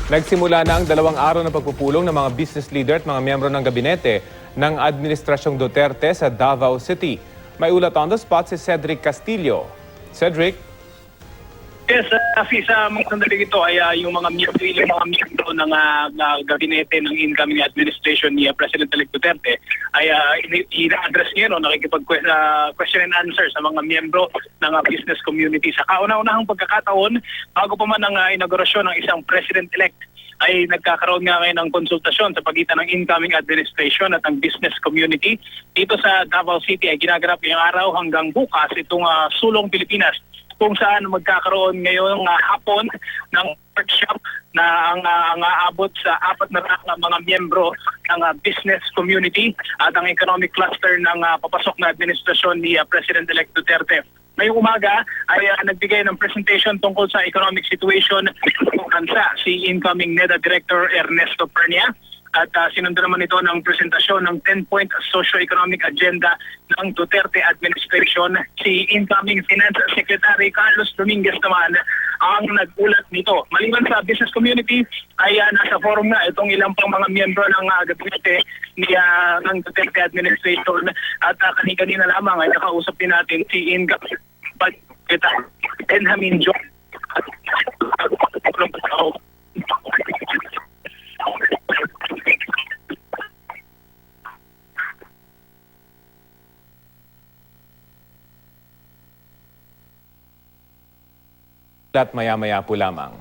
Nagsimula na ang 2 araw na pagpupulong ng mga business leader at mga miyembro ng gabinete ng Administrasyong Duterte sa Davao City. May ulat on the spot si Cedric Castillo. Cedric? Yes, sa mga sandali ito ay yung mga miyembro ng gabinete ng incoming administration ni President-elect Duterte ay ina-address niya, nakikipag-question and answer sa mga miyembro ng business community. Sa kauna-unahang pagkakataon, bago pa man ang inaugurasyon ng isang President-elect, ay nagkakaroon nga ngayon ng konsultasyon sa pagitan ng incoming administration at ang business community. Dito sa Davao City ay ginaganap ngayong araw hanggang bukas itong Sulong Pilipinas, kung saan magkakaroon ngayong hapon ng workshop na ang aabot sa 4 na mga miyembro ng business community at ang economic cluster ng papasok na administrasyon ni President-elect Duterte. Ngayong umaga ay nagbigay ng presentation tungkol sa economic situation ng bansa si incoming NEDA Director Ernesto Pernia. At sinundan naman ito ng presentasyon ng 10-point socio-economic agenda ng Duterte administration. Si incoming Finance Secretary Carlos Dominguez naman ang nag-ulat nito. Maliban sa business community ay nasa forum na itong ilang pang mga miyembro ng gabinete ng Duterte administration. At kanina lamang ay nakausap din natin si incoming Benjamin John. At maya-maya po lamang.